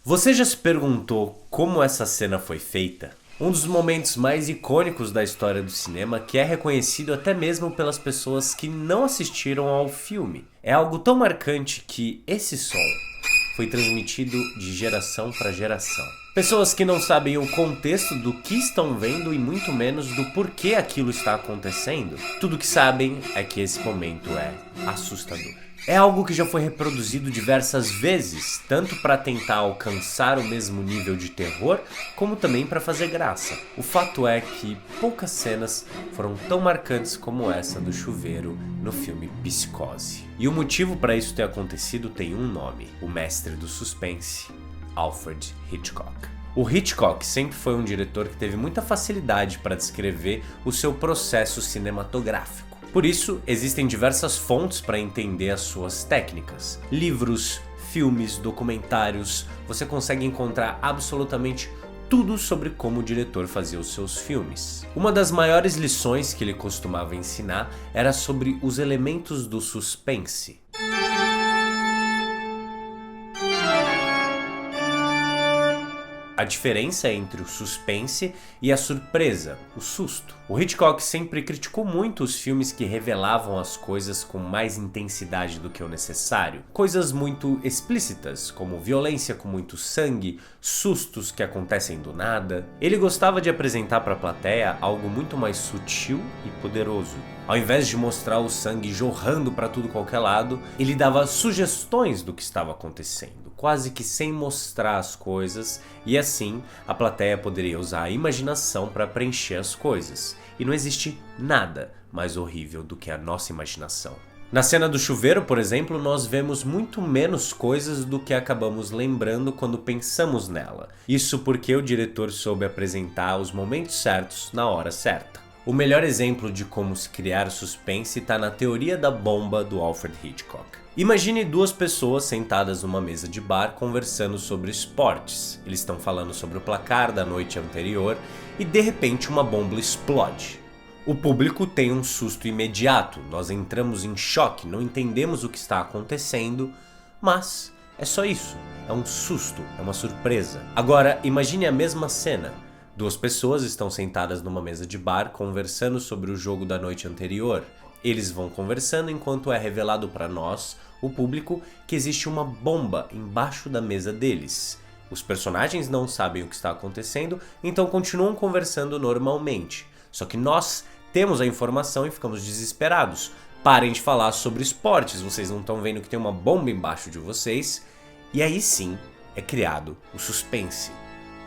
Você já se perguntou como essa cena foi feita? Um dos momentos mais icônicos da história do cinema que é reconhecido até mesmo pelas pessoas que não assistiram ao filme. É algo tão marcante que esse som foi transmitido de geração para geração. Pessoas que não sabem o contexto do que estão vendo e muito menos do porquê aquilo está acontecendo, tudo que sabem é que esse momento é assustador. É algo que já foi reproduzido diversas vezes, tanto para tentar alcançar o mesmo nível de terror, como também para fazer graça. O fato é que poucas cenas foram tão marcantes como essa do chuveiro no filme Psicose. E o motivo para isso ter acontecido tem um nome: o mestre do suspense, Alfred Hitchcock. O Hitchcock sempre foi um diretor que teve muita facilidade para descrever o seu processo cinematográfico. Por isso, existem diversas fontes para entender as suas técnicas. Livros, filmes, documentários, você consegue encontrar absolutamente tudo sobre como o diretor fazia os seus filmes. Uma das maiores lições que ele costumava ensinar era sobre os elementos do suspense. A diferença entre o suspense e a surpresa, o susto. O Hitchcock sempre criticou muito os filmes que revelavam as coisas com mais intensidade do que o necessário. Coisas muito explícitas, como violência com muito sangue, sustos que acontecem do nada. Ele gostava de apresentar para a plateia algo muito mais sutil e poderoso. Ao invés de mostrar o sangue jorrando para tudo qualquer lado, ele dava sugestões do que estava acontecendo, quase que sem mostrar as coisas, e assim a plateia poderia usar a imaginação para preencher as coisas. E não existe nada mais horrível do que a nossa imaginação. Na cena do chuveiro, por exemplo, nós vemos muito menos coisas do que acabamos lembrando quando pensamos nela. Isso porque o diretor soube apresentar os momentos certos na hora certa. O melhor exemplo de como se criar suspense está na teoria da bomba do Alfred Hitchcock. Imagine duas pessoas sentadas numa mesa de bar conversando sobre esportes. Eles estão falando sobre o placar da noite anterior e de repente uma bomba explode. O público tem um susto imediato, nós entramos em choque, não entendemos o que está acontecendo, mas é só isso, é um susto, é uma surpresa. Agora imagine a mesma cena. Duas pessoas estão sentadas numa mesa de bar conversando sobre o jogo da noite anterior. Eles vão conversando enquanto é revelado para nós, o público, que existe uma bomba embaixo da mesa deles. Os personagens não sabem o que está acontecendo, então continuam conversando normalmente. Só que nós temos a informação e ficamos desesperados. Parem de falar sobre esportes, vocês não estão vendo que tem uma bomba embaixo de vocês? E aí sim é criado o suspense.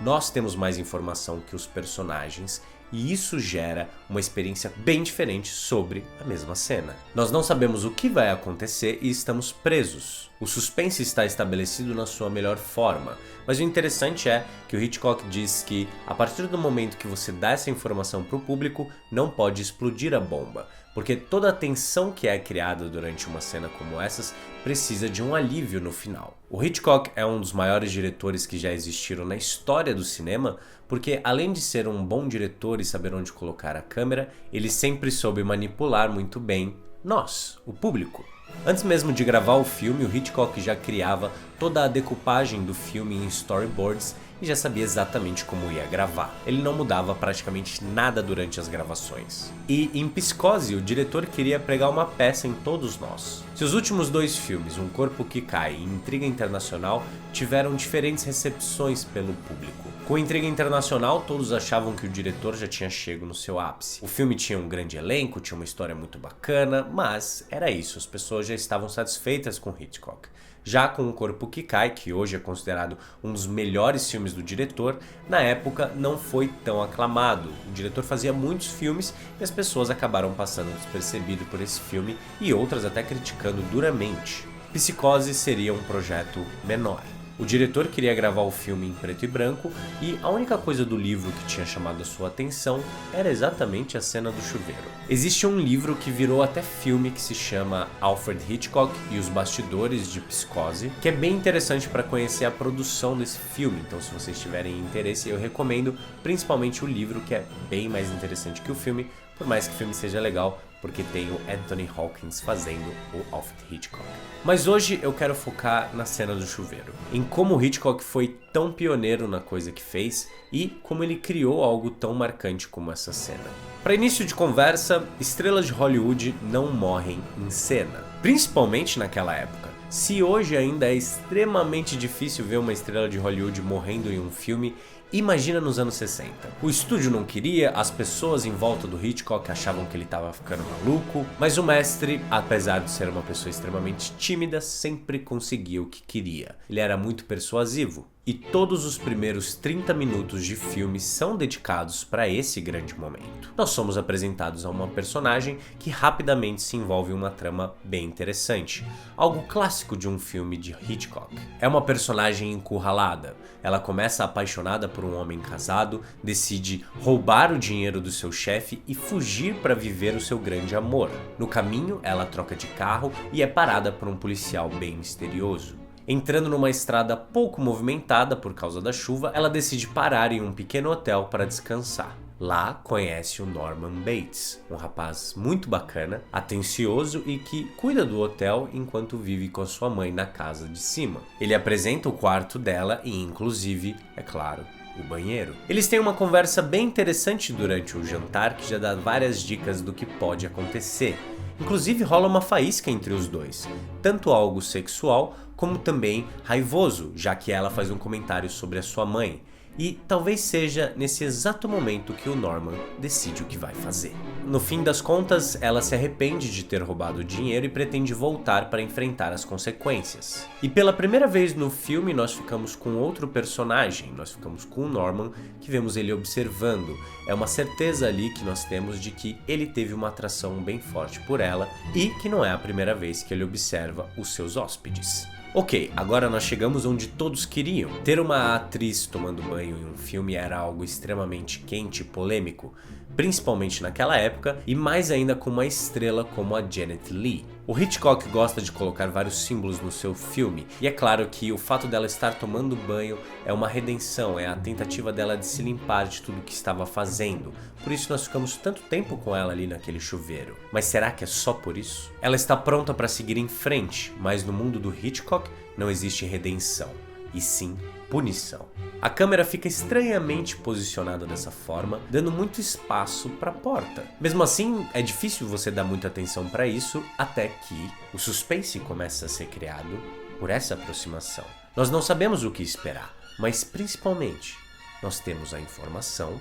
Nós temos mais informação que os personagens e isso gera uma experiência bem diferente sobre a mesma cena. Nós não sabemos o que vai acontecer e estamos presos. O suspense está estabelecido na sua melhor forma, mas o interessante é que o Hitchcock diz que a partir do momento que você dá essa informação para o público, não pode explodir a bomba, porque toda a tensão que é criada durante uma cena como essas precisa de um alívio no final. O Hitchcock é um dos maiores diretores que já existiram na história do cinema, porque além de ser um bom diretor e saber onde colocar a câmera, ele sempre soube manipular muito bem nós, o público. Antes mesmo de gravar o filme, o Hitchcock já criava toda a decupagem do filme em storyboards e já sabia exatamente como ia gravar. Ele não mudava praticamente nada durante as gravações. E em Psicose, o diretor queria pregar uma peça em todos nós. Seus últimos dois filmes, Um Corpo que Cai e Intriga Internacional, tiveram diferentes recepções pelo público. Com Intriga Internacional, todos achavam que o diretor já tinha chego no seu ápice. O filme tinha um grande elenco, tinha uma história muito bacana, mas era isso, as pessoas já estavam satisfeitas com Hitchcock. Já com O Corpo que Cai, que hoje é considerado um dos melhores filmes do diretor, na época não foi tão aclamado. O diretor fazia muitos filmes e as pessoas acabaram passando despercebido por esse filme e outras até criticando duramente. Psicose seria um projeto menor. O diretor queria gravar o filme em preto e branco e a única coisa do livro que tinha chamado a sua atenção era exatamente a cena do chuveiro. Existe um livro que virou até filme que se chama Alfred Hitchcock e os Bastidores de Psicose, que é bem interessante para conhecer a produção desse filme, então se vocês tiverem interesse eu recomendo principalmente o livro, que é bem mais interessante que o filme, por mais que o filme seja legal, porque tem o Anthony Hopkins fazendo o Alfred Hitchcock. Mas hoje eu quero focar na cena do chuveiro, em como o Hitchcock foi tão pioneiro na coisa que fez e como ele criou algo tão marcante como essa cena. Para início de conversa, estrelas de Hollywood não morrem em cena, principalmente naquela época. Se hoje ainda é extremamente difícil ver uma estrela de Hollywood morrendo em um filme, imagina nos anos 60. O estúdio não queria, as pessoas em volta do Hitchcock achavam que ele estava ficando maluco, mas o mestre, apesar de ser uma pessoa extremamente tímida, sempre conseguia o que queria. Ele era muito persuasivo. E todos os primeiros 30 minutos de filme são dedicados para esse grande momento. Nós somos apresentados a uma personagem que rapidamente se envolve em uma trama bem interessante, algo clássico de um filme de Hitchcock. É uma personagem encurralada. Ela começa apaixonada por um homem casado, decide roubar o dinheiro do seu chefe e fugir para viver o seu grande amor. No caminho, ela troca de carro e é parada por um policial bem misterioso. Entrando numa estrada pouco movimentada por causa da chuva, ela decide parar em um pequeno hotel para descansar. Lá conhece o Norman Bates, um rapaz muito bacana, atencioso e que cuida do hotel enquanto vive com a sua mãe na casa de cima. Ele apresenta o quarto dela e, inclusive, é claro, o banheiro. Eles têm uma conversa bem interessante durante o jantar que já dá várias dicas do que pode acontecer. Inclusive rola uma faísca entre os dois, tanto algo sexual como também raivoso, já que ela faz um comentário sobre a sua mãe. E talvez seja nesse exato momento que o Norman decide o que vai fazer. No fim das contas, ela se arrepende de ter roubado o dinheiro e pretende voltar para enfrentar as consequências. E pela primeira vez no filme, nós ficamos com outro personagem, nós ficamos com o Norman, que vemos ele observando. É uma certeza ali que nós temos de que ele teve uma atração bem forte por ela e que não é a primeira vez que ele observa os seus hóspedes. Ok, agora nós chegamos onde todos queriam. Ter uma atriz tomando banho em um filme era algo extremamente quente e polêmico, principalmente naquela época, e mais ainda com uma estrela como a Janet Leigh. O Hitchcock gosta de colocar vários símbolos no seu filme, e é claro que o fato dela estar tomando banho é uma redenção, é a tentativa dela de se limpar de tudo que estava fazendo. Por isso nós ficamos tanto tempo com ela ali naquele chuveiro. Mas será que é só por isso? Ela está pronta para seguir em frente, mas no mundo do Hitchcock não existe redenção, e sim punição. A câmera fica estranhamente posicionada dessa forma, dando muito espaço para a porta. Mesmo assim, é difícil você dar muita atenção para isso, até que o suspense começa a ser criado por essa aproximação. Nós não sabemos o que esperar, mas principalmente, nós temos a informação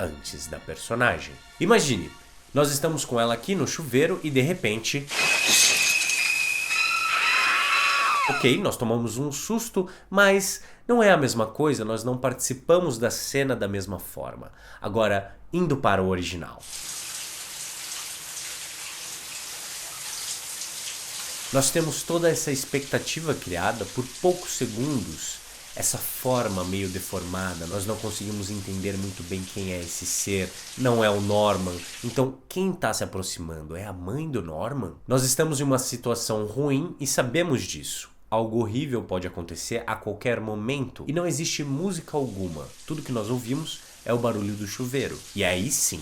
antes da personagem. Imagine, nós estamos com ela aqui no chuveiro e de repente... Ok, nós tomamos um susto, mas não é a mesma coisa, nós não participamos da cena da mesma forma. Agora, indo para o original. Nós temos toda essa expectativa criada por poucos segundos, essa forma meio deformada, nós não conseguimos entender muito bem quem é esse ser, não é o Norman. Então, quem está se aproximando? É a mãe do Norman? Nós estamos em uma situação ruim e sabemos disso. Algo horrível pode acontecer a qualquer momento e não existe música alguma. Tudo que nós ouvimos é o barulho do chuveiro. E aí sim,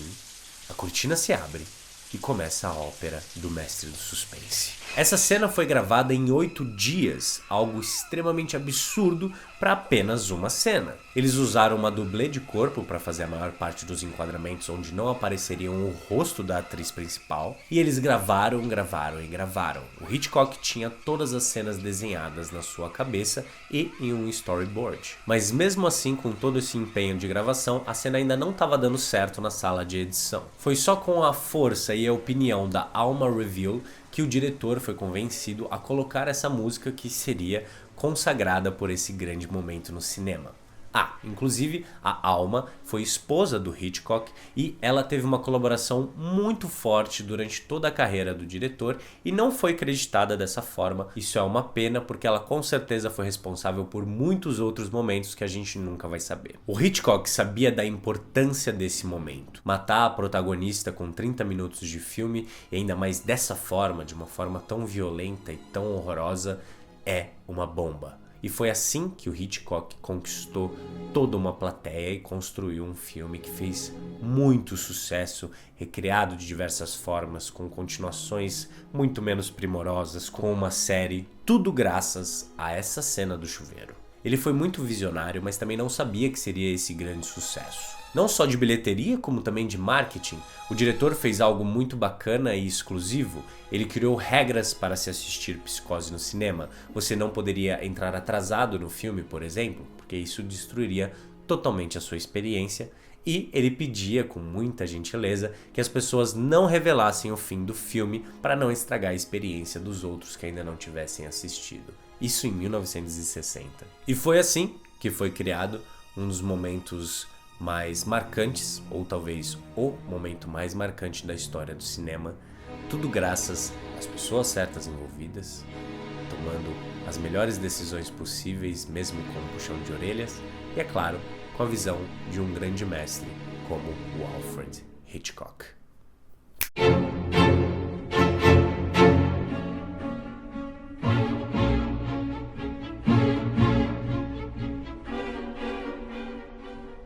a cortina se abre e começa a ópera do mestre do suspense. Essa cena foi gravada em 8 dias, algo extremamente absurdo para apenas uma cena. Eles usaram uma dublê de corpo para fazer a maior parte dos enquadramentos onde não apareceriam o rosto da atriz principal, e eles gravaram. O Hitchcock tinha todas as cenas desenhadas na sua cabeça e em um storyboard. Mas mesmo assim, com todo esse empenho de gravação, a cena ainda não estava dando certo na sala de edição. Foi só com a força e a opinião da Alma Reville que o diretor foi convencido a colocar essa música que seria consagrada por esse grande momento no cinema. Inclusive, a Alma foi esposa do Hitchcock e ela teve uma colaboração muito forte durante toda a carreira do diretor e não foi creditada dessa forma. Isso é uma pena porque ela com certeza foi responsável por muitos outros momentos que a gente nunca vai saber. O Hitchcock sabia da importância desse momento. Matar a protagonista com 30 minutos de filme e ainda mais dessa forma, de uma forma tão violenta e tão horrorosa, é uma bomba. E foi assim que o Hitchcock conquistou toda uma plateia e construiu um filme que fez muito sucesso, recriado de diversas formas, com continuações muito menos primorosas, com uma série, tudo graças a essa cena do chuveiro. Ele foi muito visionário, mas também não sabia que seria esse grande sucesso. Não só de bilheteria, como também de marketing, o diretor fez algo muito bacana e exclusivo. Ele criou regras para se assistir Psicose no cinema. Você não poderia entrar atrasado no filme, por exemplo, porque isso destruiria totalmente a sua experiência. E ele pedia, com muita gentileza, que as pessoas não revelassem o fim do filme para não estragar a experiência dos outros que ainda não tivessem assistido. Isso em 1960. E foi assim que foi criado um dos momentos mais marcantes, ou talvez o momento mais marcante da história do cinema, tudo graças às pessoas certas envolvidas, tomando as melhores decisões possíveis, mesmo com um puxão de orelhas, e é claro, com a visão de um grande mestre como o Alfred Hitchcock.